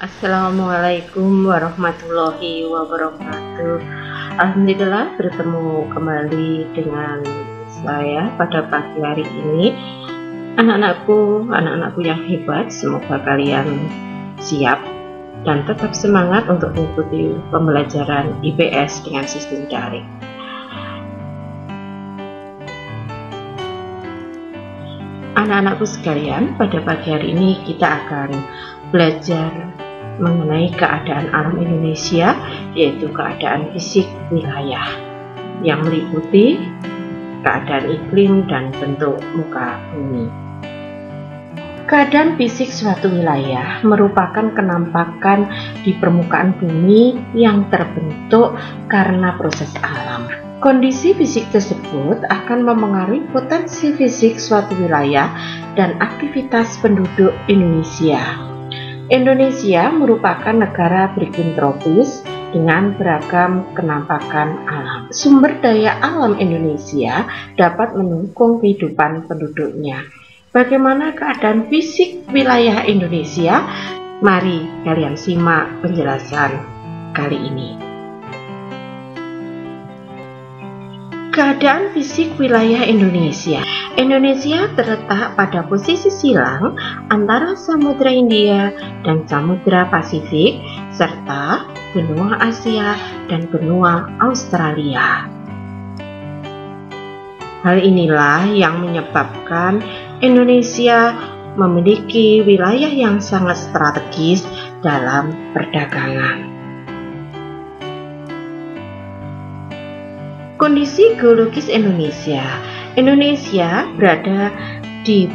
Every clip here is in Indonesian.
Assalamualaikum warahmatullahi wabarakatuh. Alhamdulillah bertemu kembali dengan saya pada pagi hari ini. Anak-anakku yang hebat, semoga kalian siap dan tetap semangat untuk mengikuti pembelajaran IPS dengan sistem daring. Anak-anakku sekalian, pada pagi hari ini kita akan belajar mengenai keadaan alam Indonesia, yaitu keadaan fisik wilayah yang meliputi keadaan iklim dan bentuk muka bumi. Keadaan fisik suatu wilayah merupakan kenampakan di permukaan bumi yang terbentuk karena proses alam. Kondisi fisik tersebut akan memengaruhi potensi fisik suatu wilayah dan aktivitas penduduk Indonesia. Indonesia merupakan negara beriklim tropis dengan beragam kenampakan alam. Sumber daya alam Indonesia dapat mendukung kehidupan penduduknya. Bagaimana keadaan fisik wilayah Indonesia? Mari kalian simak penjelasan kali ini. Keadaan fisik wilayah Indonesia. Indonesia terletak pada posisi silang antara Samudra Hindia dan Samudra Pasifik, serta benua Asia dan benua Australia. Hal inilah yang menyebabkan Indonesia memiliki wilayah yang sangat strategis dalam perdagangan. Kondisi geologis Indonesia. Indonesia berada di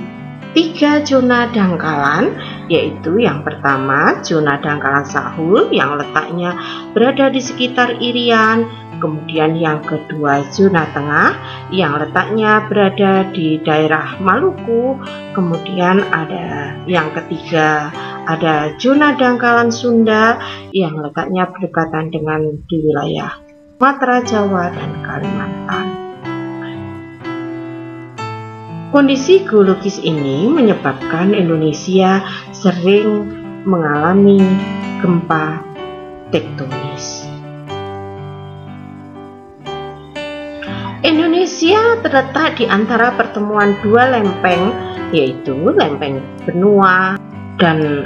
3 zona dangkalan, yaitu yang pertama zona dangkalan Sahul yang letaknya berada di sekitar Irian, kemudian yang kedua zona tengah yang letaknya berada di daerah Maluku, kemudian ada yang ketiga ada zona dangkalan Sunda yang letaknya berdekatan dengan di wilayah Sumatera, Jawa, dan Kalimantan. Kondisi geologis ini menyebabkan Indonesia sering mengalami gempa tektonis. Indonesia terletak di antara pertemuan dua lempeng, yaitu lempeng benua dan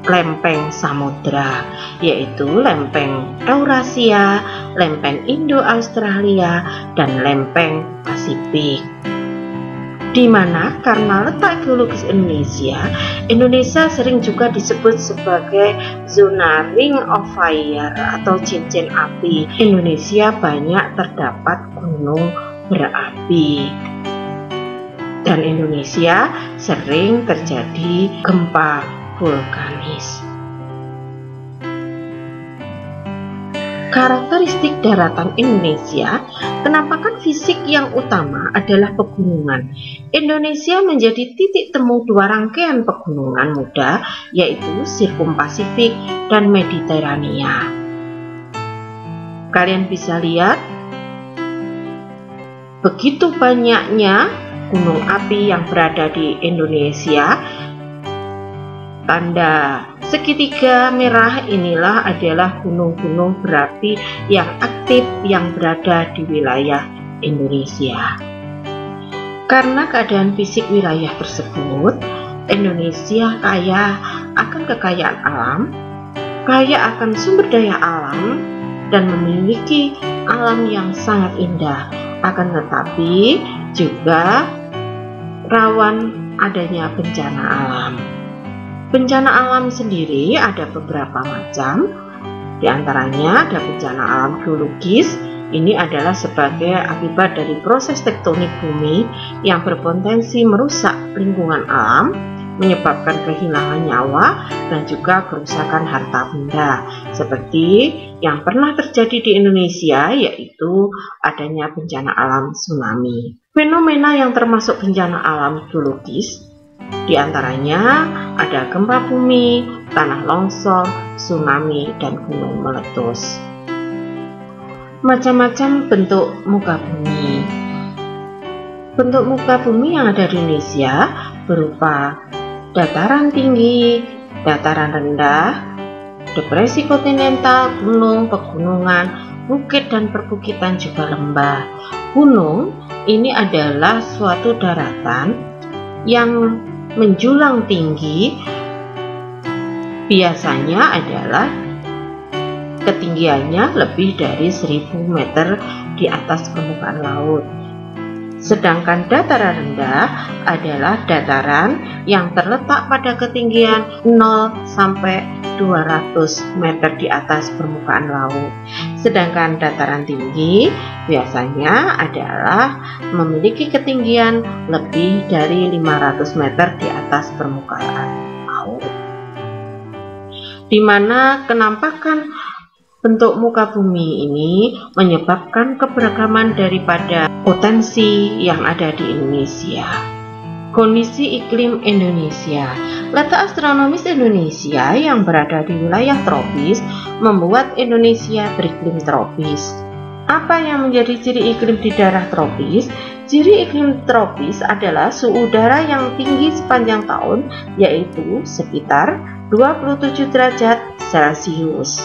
lempeng samudra, yaitu lempeng Eurasia, lempeng Indo-Australia, dan lempeng Pasifik. Di mana karena letak geologis Indonesia sering juga disebut sebagai zona ring of fire atau cincin api. Indonesia banyak terdapat gunung berapi. Dan Indonesia sering terjadi gempa vulkanis. Karakteristik daratan Indonesia, kenampakan fisik yang utama adalah pegunungan. Indonesia menjadi titik temu dua rangkaian pegunungan muda, yaitu Sirkum Pasifik dan Mediterania. Kalian bisa lihat begitu banyaknya gunung api yang berada di Indonesia. Tanda segitiga merah inilah adalah gunung-gunung berapi yang aktif yang berada di wilayah Indonesia. Karena keadaan fisik wilayah tersebut, Indonesia kaya akan kekayaan alam, kaya akan sumber daya alam, dan memiliki alam yang sangat indah. Akan tetapi juga rawan adanya bencana alam. Bencana alam sendiri ada beberapa macam, di antaranya ada bencana alam geologis. Ini adalah sebagai akibat dari proses tektonik bumi yang berpotensi merusak lingkungan alam, menyebabkan kehilangan nyawa dan juga kerusakan harta benda, seperti yang pernah terjadi di Indonesia, yaitu adanya bencana alam tsunami. Fenomena yang termasuk bencana alam geologis di antaranya ada gempa bumi, tanah longsor, tsunami, dan gunung meletus. Macam-macam bentuk muka bumi. Bentuk muka bumi yang ada di Indonesia berupa dataran tinggi, dataran rendah, depresi kontinental, gunung, pegunungan, bukit dan perbukitan juga lembah. Gunung ini adalah suatu daratan yang menjulang tinggi, biasanya adalah ketinggiannya lebih dari 1000 meter di atas permukaan laut. Sedangkan dataran rendah adalah dataran yang terletak pada ketinggian 0 sampai 200 meter di atas permukaan laut. Sedangkan dataran tinggi biasanya adalah memiliki ketinggian lebih dari 500 meter di atas permukaan laut. Di mana kenampakan bentuk muka bumi ini menyebabkan keberagaman daripada potensi yang ada di Indonesia. Kondisi iklim Indonesia. Letak astronomis Indonesia yang berada di wilayah tropis membuat Indonesia beriklim tropis. Apa yang menjadi ciri iklim di daerah tropis? Ciri iklim tropis adalah suhu udara yang tinggi sepanjang tahun, yaitu sekitar 27 derajat Celcius.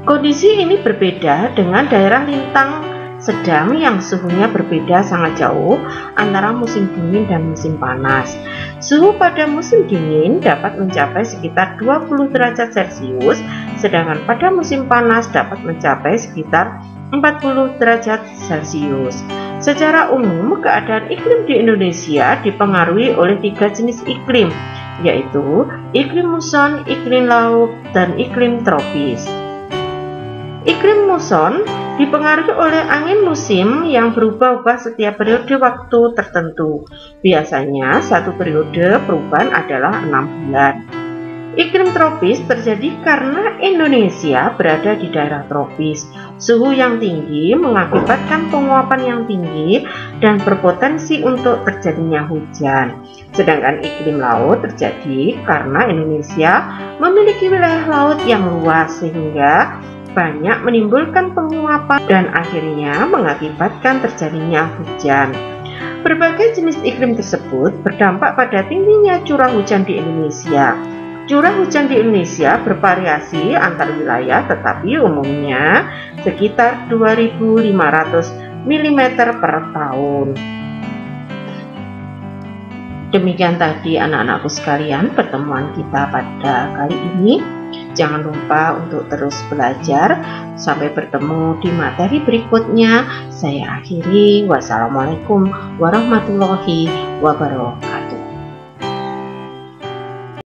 Kondisi ini berbeda dengan daerah lintang sedang yang suhunya berbeda sangat jauh antara musim dingin dan musim panas. Suhu pada musim dingin dapat mencapai sekitar 20 derajat Celcius, sedangkan pada musim panas dapat mencapai sekitar 40 derajat Celcius. Secara umum, keadaan iklim di Indonesia dipengaruhi oleh 3 jenis iklim, yaitu iklim muson, iklim laut, dan iklim tropis. Iklim muson dipengaruhi oleh angin musim yang berubah-ubah setiap periode waktu tertentu. Biasanya satu periode perubahan adalah 6 bulan. Iklim tropis terjadi karena Indonesia berada di daerah tropis. Suhu yang tinggi mengakibatkan penguapan yang tinggi dan berpotensi untuk terjadinya hujan. Sedangkan iklim laut terjadi karena Indonesia memiliki wilayah laut yang luas sehingga banyak menimbulkan penguapan dan akhirnya mengakibatkan terjadinya hujan. Berbagai jenis iklim tersebut berdampak pada tingginya curah hujan di Indonesia. Curah hujan di Indonesia bervariasi antar wilayah, tetapi umumnya sekitar 2.500 mm per tahun. Demikian tadi anak-anakku sekalian pertemuan kita pada kali ini. Jangan lupa untuk terus belajar. Sampai bertemu di materi berikutnya. Saya akhiri. Wassalamualaikum warahmatullahi wabarakatuh.